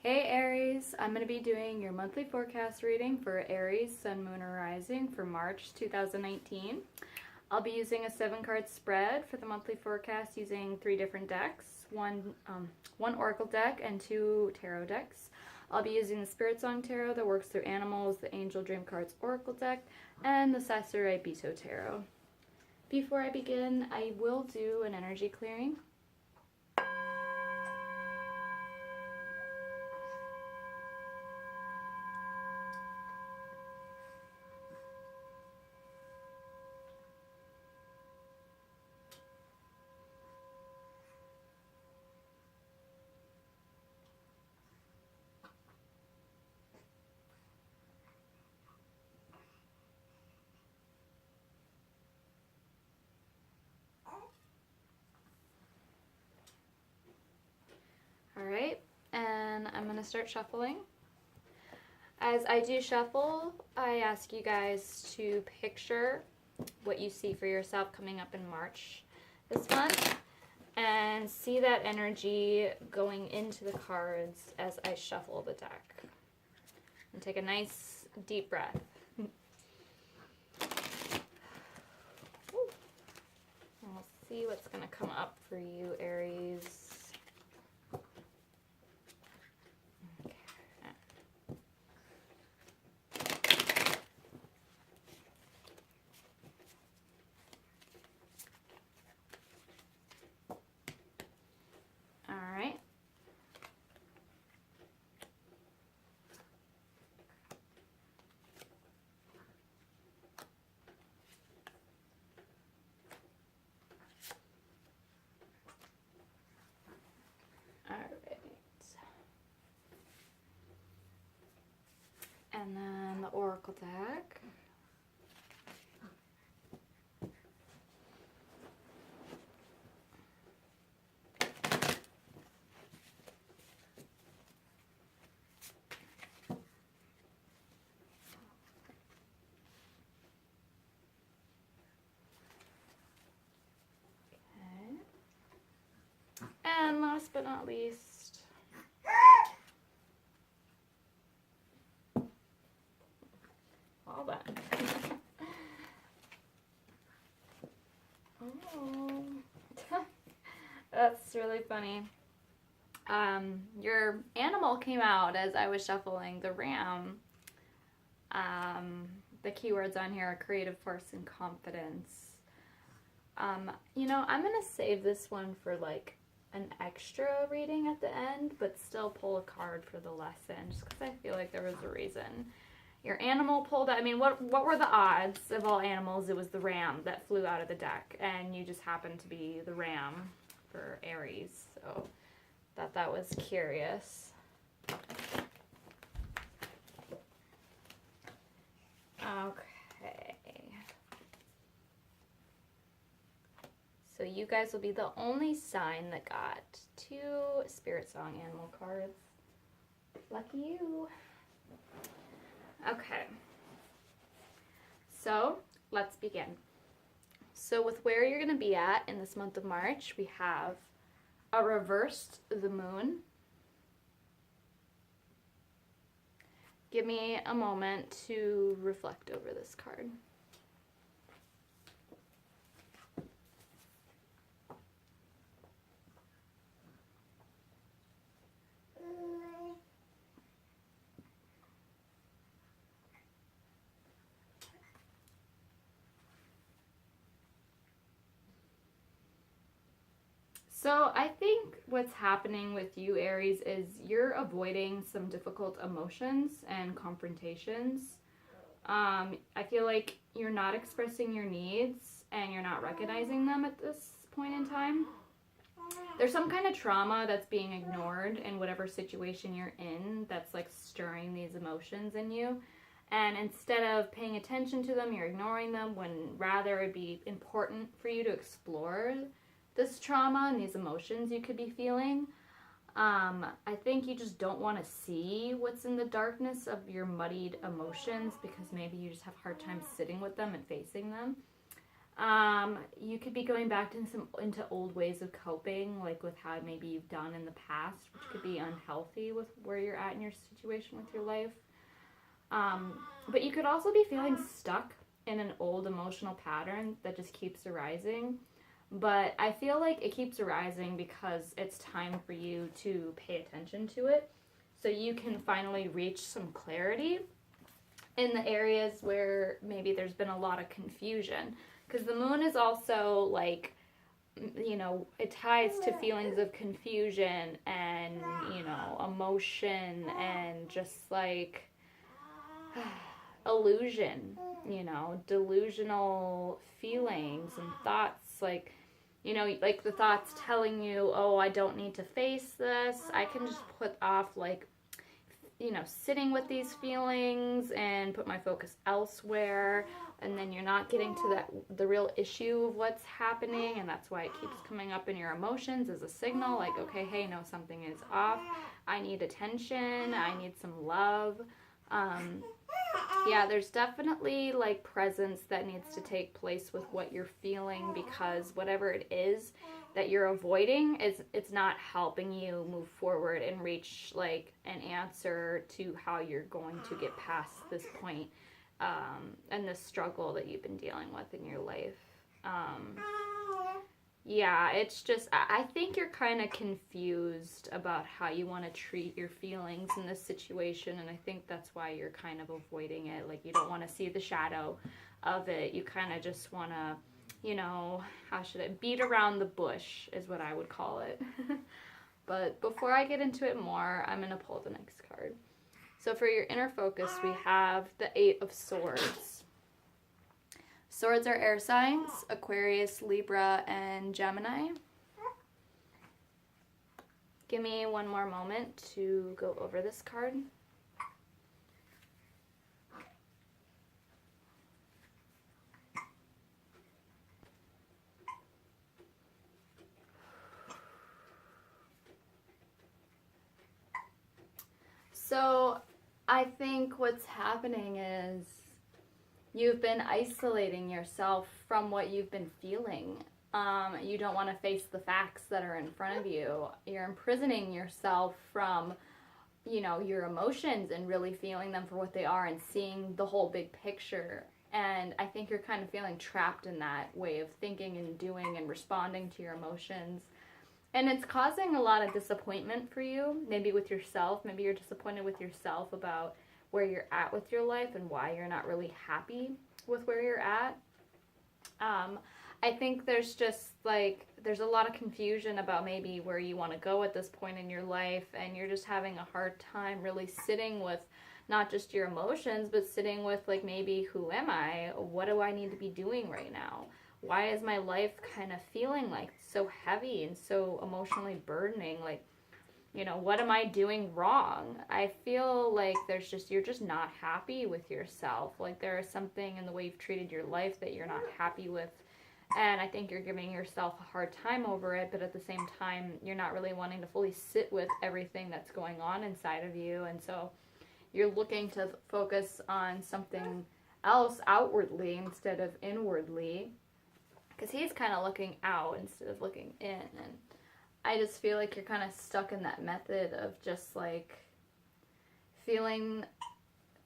Hey Aries, I'm going to be doing your monthly forecast reading for Aries, Sun, Moon, or Rising for March 2019. I'll be using a 7-card spread for the monthly forecast using 3 different decks, one Oracle deck and 2 tarot decks. I'll be using the Spirit Song Tarot that works through animals, the Angel Dream Cards Oracle deck, and the Sakurai Bito Tarot. Before I begin, I will do an energy clearing. Alright, and I'm going to start shuffling. As I do shuffle, I ask you guys to picture what you see for yourself coming up in March this month and see that energy going into the cards as I shuffle the deck. And take a nice deep breath. We'll see what's going to come up for you, Aries. And then the Oracle deck. Okay. And last but not least, all that. Oh, that's really funny. Your animal came out as I was shuffling, the ram. The keywords on here are creative force and confidence. You know, I'm going to save this one for like an extra reading at the end, but still pull a card for the lesson, just because I feel like there was a reason. Your animal pulled out. I mean, what were the odds of all animals? It was the ram that flew out of the deck, and you just happened to be the ram for Aries. So, thought that was curious. Okay. So you guys will be the only sign that got 2 Spirit Song animal cards. Lucky you. Okay, so let's begin. So with where you're going to be at in this month of March, we have a reversed the moon. Give me a moment to reflect over this card. So I think what's happening with you, Aries, is you're avoiding some difficult emotions and confrontations. I feel like you're not expressing your needs and you're not recognizing them at this point in time. There's some kind of trauma that's being ignored in whatever situation you're in that's like stirring these emotions in you. And instead of paying attention to them, you're ignoring them, when rather it'd be important for you to explore this trauma and these emotions you could be feeling. I think you just don't want to see what's in the darkness of your muddied emotions because maybe you just have a hard time sitting with them and facing them. You could be going back to into old ways of coping, like with how maybe you've done in the past, which could be unhealthy with where you're at in your situation with your life. But you could also be feeling stuck in an old emotional pattern that just keeps arising. But I feel like it keeps arising because it's time for you to pay attention to it, so you can finally reach some clarity in the areas where maybe there's been a lot of confusion. Because the moon is also like, it ties to feelings of confusion and, emotion and just like illusion, delusional feelings and thoughts. Like the thoughts telling you, oh, I don't need to face this. I can just put off, like, sitting with these feelings and put my focus elsewhere, and then you're not getting to the real issue of what's happening, and that's why it keeps coming up in your emotions as a signal, like, okay, hey, no, something is off. I need attention. I need some love. Yeah, there's definitely like presence that needs to take place with what you're feeling, because whatever it is that you're avoiding, it's not helping you move forward and reach like an answer to how you're going to get past this point, and this struggle that you've been dealing with in your life. Yeah, it's just, I think you're kind of confused about how you want to treat your feelings in this situation, and I think that's why you're kind of avoiding it. Like, you don't want to see the shadow of it. You kind of just want to, how should it, beat around the bush is what I would call it. But before I get into it more, I'm going to pull the next card. So for your inner focus, we have the Eight of Swords. Swords are air signs: Aquarius, Libra, and Gemini. Give me one more moment to go over this card. So I think what's happening is you've been isolating yourself from what you've been feeling. You don't want to face the facts that are in front of you. You're imprisoning yourself from, your emotions and really feeling them for what they are and seeing the whole big picture. And I think you're kind of feeling trapped in that way of thinking and doing and responding to your emotions. And it's causing a lot of disappointment for you, maybe with yourself. Maybe you're disappointed with yourself about where you're at with your life and why you're not really happy with where you're at. I think there's just there's a lot of confusion about maybe where you want to go at this point in your life, and you're just having a hard time really sitting with not just your emotions, but sitting with like, maybe, who am I? What do I need to be doing right now? Why is my life kind of feeling like so heavy and so emotionally burdening? Like, what am I doing wrong? I feel like you're just not happy with yourself. Like, there is something in the way you've treated your life that you're not happy with. And I think you're giving yourself a hard time over it, but at the same time, you're not really wanting to fully sit with everything that's going on inside of you. And so you're looking to focus on something else outwardly instead of inwardly, because he's kind of looking out instead of looking in. And I just feel like you're kind of stuck in that method of just like feeling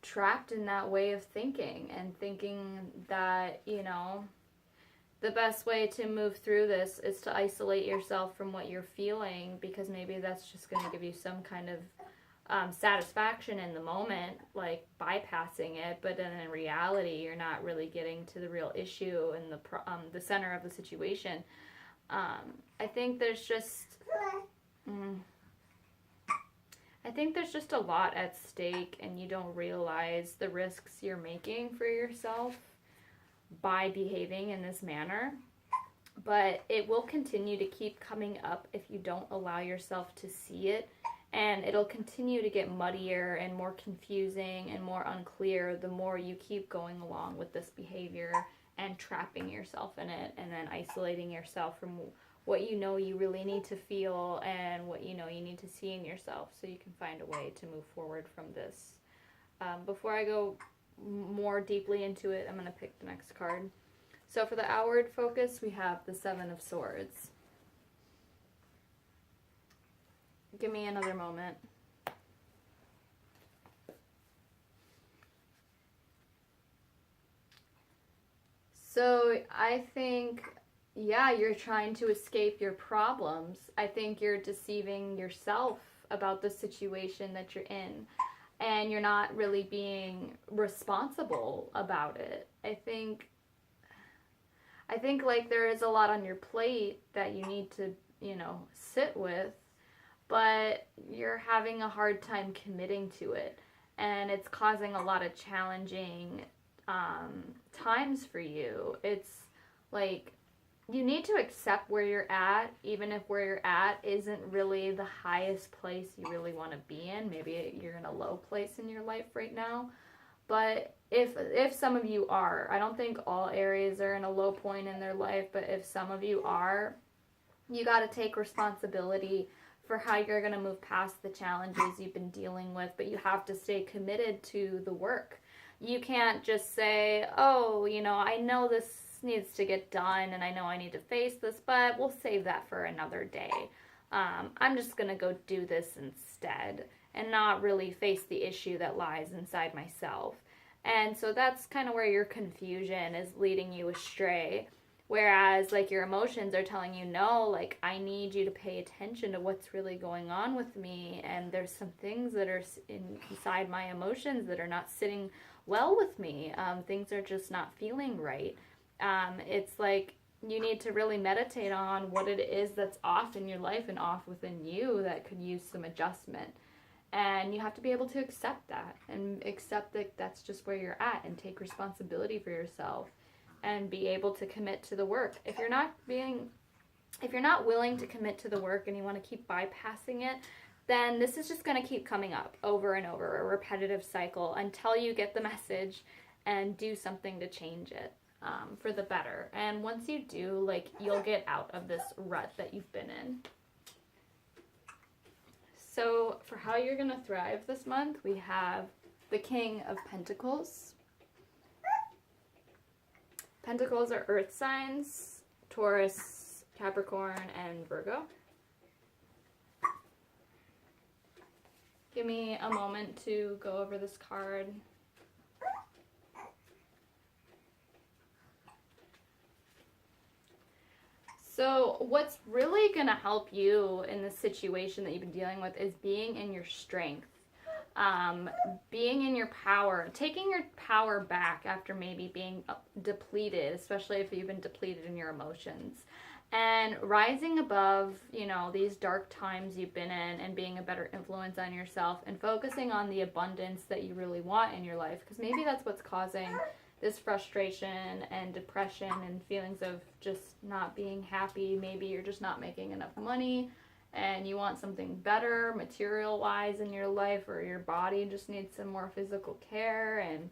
trapped in that way of thinking and thinking that, the best way to move through this is to isolate yourself from what you're feeling, because maybe that's just going to give you some kind of satisfaction in the moment, like bypassing it, but then in reality, you're not really getting to the real issue and the center of the situation. I think there's just a lot at stake, and you don't realize the risks you're making for yourself by behaving in this manner. But it will continue to keep coming up if you don't allow yourself to see it, and it'll continue to get muddier and more confusing and more unclear the more you keep going along with this behavior and trapping yourself in it, and then isolating yourself from what you really need to feel and what you need to see in yourself, so you can find a way to move forward from this. Before I go more deeply into it, I'm going to pick the next card. So for the outward focus, we have the Seven of Swords. Give me another moment. So I think, yeah, you're trying to escape your problems. I think you're deceiving yourself about the situation that you're in, and you're not really being responsible about it. I think like there is a lot on your plate that you need to, sit with, but you're having a hard time committing to it, and it's causing a lot of challenging times for you. It's like you need to accept where you're at, even if where you're at isn't really the highest place you really want to be in. Maybe you're in a low place in your life right now. But if some of you are, I don't think all Aries are in a low point in their life, but if some of you are, you got to take responsibility for how you're going to move past the challenges you've been dealing with, but you have to stay committed to the work. You can't just say, oh, I know this needs to get done and I know I need to face this, but we'll save that for another day. I'm just going to go do this instead and not really face the issue that lies inside myself. And so that's kind of where your confusion is leading you astray. Whereas, like, your emotions are telling you, no, like, I need you to pay attention to what's really going on with me. And there's some things that are inside my emotions that are not sitting well with me. Things are just not feeling right. It's like you need to really meditate on what it is that's off in your life and off within you that could use some adjustment. And you have to be able to accept that and accept that that's just where you're at and take responsibility for yourself and be able to commit to the work. If you're not willing to commit to the work and you want to keep bypassing it, then this is just going to keep coming up over and over, a repetitive cycle until you get the message and do something to change it for the better. And once you do, like, you'll get out of this rut that you've been in. So for how you're going to thrive this month, we have the King of Pentacles. Pentacles are earth signs, Taurus, Capricorn, and Virgo. Give me a moment to go over this card. So what's really going to help you in the situation that you've been dealing with is being in your strength. Being in your power, taking your power back after maybe being depleted, especially if you've been depleted in your emotions, and rising above, these dark times you've been in and being a better influence on yourself and focusing on the abundance that you really want in your life, because maybe that's what's causing this frustration and depression and feelings of just not being happy. Maybe you're just not making enough money and you want something better material-wise in your life, or your body just needs some more physical care. And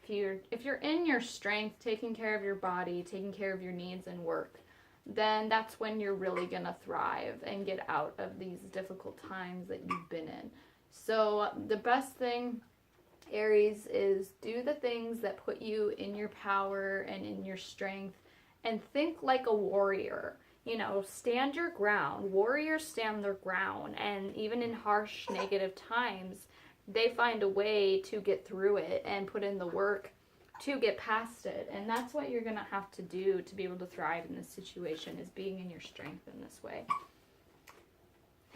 if you're in your strength, taking care of your body, taking care of your needs and work, then that's when you're really gonna thrive and get out of these difficult times that you've been in. So the best thing, Aries, is do the things that put you in your power and in your strength, and think like a warrior. Stand your ground. Warriors stand their ground, and even in harsh, negative times, they find a way to get through it and put in the work to get past it. And that's what you're going to have to do to be able to thrive in this situation, is being in your strength in this way.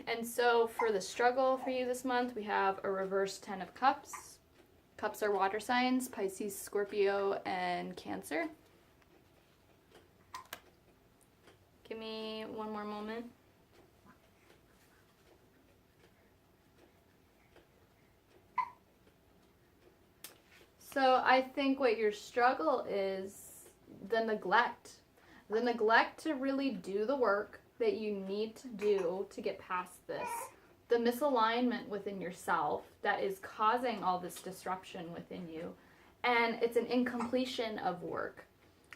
And so for the struggle for you this month, we have a reverse 10 of Cups. Cups are water signs, Pisces, Scorpio, and Cancer. Give me one more moment. So I think what your struggle is the neglect. The neglect to really do the work that you need to do to get past this. The misalignment within yourself that is causing all this disruption within you. And it's an incompletion of work.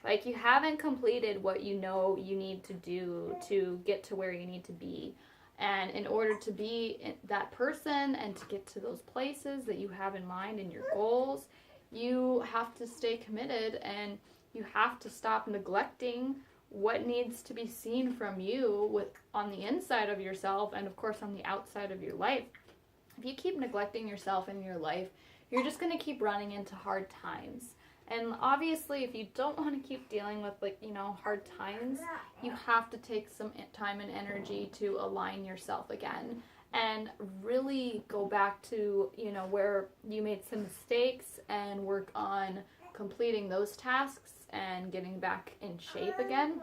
Like, you haven't completed what you know you need to do to get to where you need to be. And in order to be that person and to get to those places that you have in mind and your goals, you have to stay committed, and you have to stop neglecting what needs to be seen from you on the inside of yourself and of course on the outside of your life. If you keep neglecting yourself in your life, you're just going to keep running into hard times. And obviously, if you don't want to keep dealing with, hard times, you have to take some time and energy to align yourself again and really go back to, where you made some mistakes and work on completing those tasks and getting back in shape again.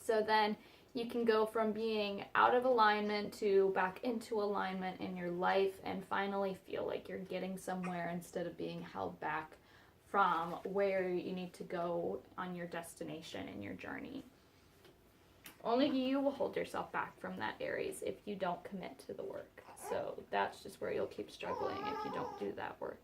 So then you can go from being out of alignment to back into alignment in your life and finally feel like you're getting somewhere instead of being held back from where you need to go on your destination and your journey. Only you will hold yourself back from that, Aries, if you don't commit to the work. So that's just where you'll keep struggling if you don't do that work.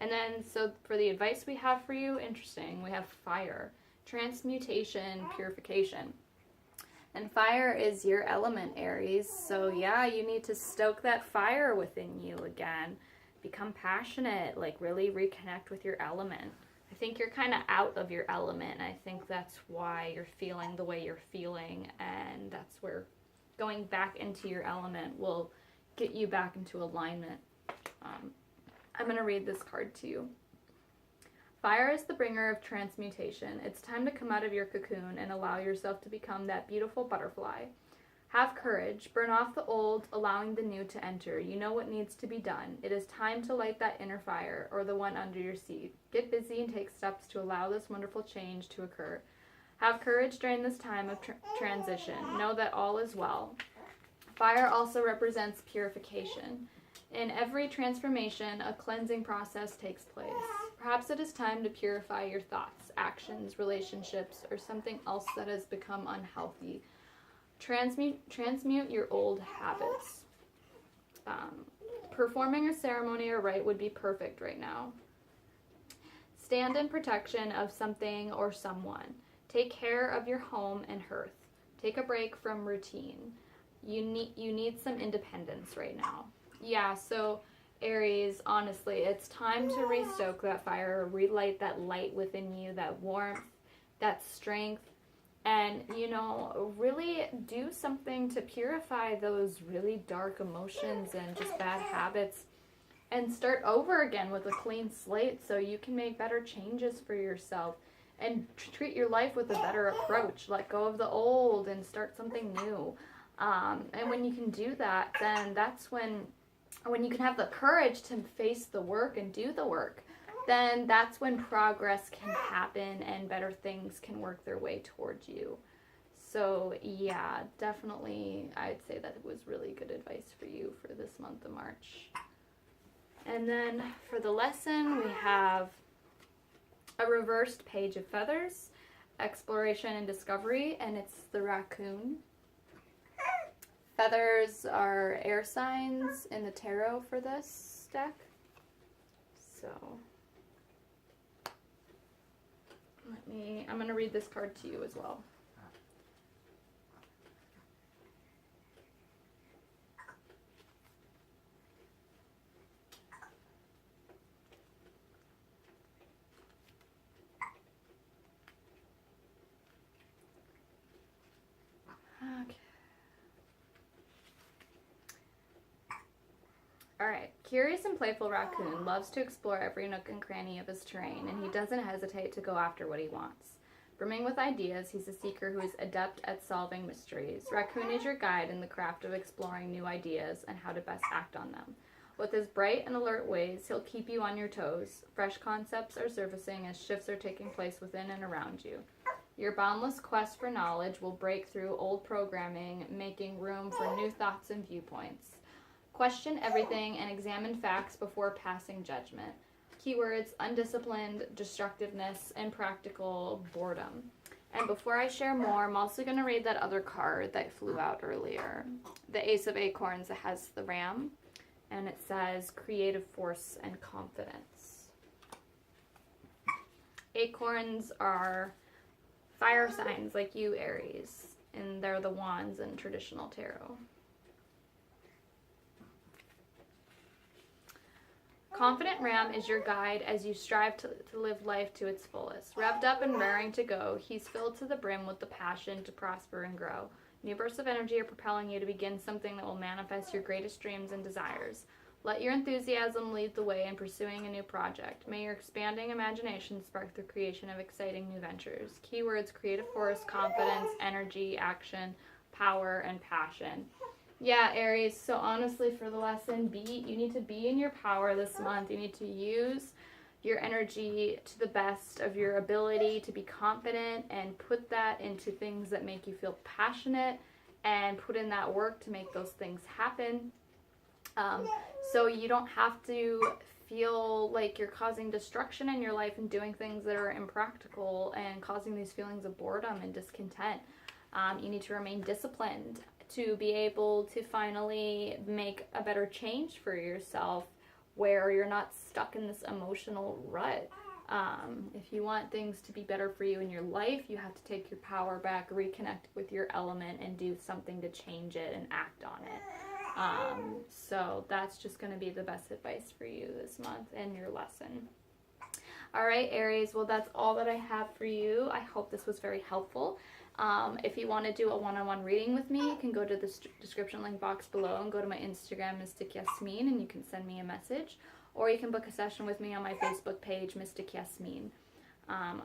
And then, so for the advice we have for you, interesting, we have fire, transmutation, purification. And fire is your element, Aries. So yeah, you need to stoke that fire within you again. Become passionate, really reconnect with your element. I think you're kind of out of your element. I think that's why you're feeling the way you're feeling. And that's where going back into your element will get you back into alignment. I'm going to read this card to you. Fire is the bringer of transmutation. It's time to come out of your cocoon and allow yourself to become that beautiful butterfly. Have courage. Burn off the old, allowing the new to enter. You know what needs to be done. It is time to light that inner fire, or the one under your seat. Get busy and take steps to allow this wonderful change to occur. Have courage during this time of transition. Know that all is well. Fire also represents purification. In every transformation, a cleansing process takes place. Perhaps it is time to purify your thoughts, actions, relationships, or something else that has become unhealthy. Transmute your old habits. Performing a ceremony or rite would be perfect right now. Stand in protection of something or someone. Take care of your home and hearth. Take a break from routine. You need some independence right now. Yeah, so Aries, honestly, it's time to restoke that fire, relight that light within you, that warmth, that strength, and, really do something to purify those really dark emotions and just bad habits and start over again with a clean slate so you can make better changes for yourself and treat your life with a better approach. Let go of the old and start something new. And when you can do that, then that's when you can have the courage to face the work and do the work, then that's when progress can happen and better things can work their way towards you. So yeah, definitely I'd say that it was really good advice for you for this month of March. And then for the lesson, we have a reversed page of feathers, exploration and discovery, and it's the raccoon. Feathers are air signs in the tarot for this deck. So I'm going to read this card to you as well. Okay. Alright, curious and playful raccoon loves to explore every nook and cranny of his terrain, and he doesn't hesitate to go after what he wants. Brimming with ideas, he's a seeker who is adept at solving mysteries. Raccoon is your guide in the craft of exploring new ideas and how to best act on them. With his bright and alert ways, he'll keep you on your toes. Fresh concepts are surfacing as shifts are taking place within and around you. Your boundless quest for knowledge will break through old programming, making room for new thoughts and viewpoints. Question everything and examine facts before passing judgment. Keywords: undisciplined, destructiveness, impractical, boredom. And before I share more, I'm also going to read that other card that flew out earlier. The Ace of Acorns that has the ram, and it says creative force and confidence. Acorns are fire signs like you, Aries, and they're the wands in traditional tarot. Confident Ram is your guide as you strive to live life to its fullest. Revved up and raring to go, he's filled to the brim with the passion to prosper and grow. New bursts of energy are propelling you to begin something that will manifest your greatest dreams and desires. Let your enthusiasm lead the way in pursuing a new project. May your expanding imagination spark the creation of exciting new ventures. Keywords: creative force, confidence, energy, action, power, and passion. Yeah, Aries, so honestly for the lesson, you need to be in your power this month. You need to use your energy to the best of your ability to be confident and put that into things that make you feel passionate and put in that work to make those things happen. So you don't have to feel like you're causing destruction in your life and doing things that are impractical and causing these feelings of boredom and discontent. You need to remain disciplined to be able to finally make a better change for yourself where you're not stuck in this emotional rut. If you want things to be better for you in your life, you have to take your power back, reconnect with your element, and do something to change it and act on it. So that's just going to be the best advice for you this month and your lesson. All right, Aries, well, that's all that I have for you. I hope this was very helpful. If you want to do a one-on-one reading with me, you can go to the description link box below and go to my Instagram, Mystic Yasmin, and you can send me a message. Or you can book a session with me on my Facebook page, Mystic Yasmin.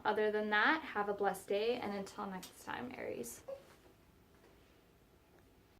Other than that, have a blessed day, and until next time, Aries.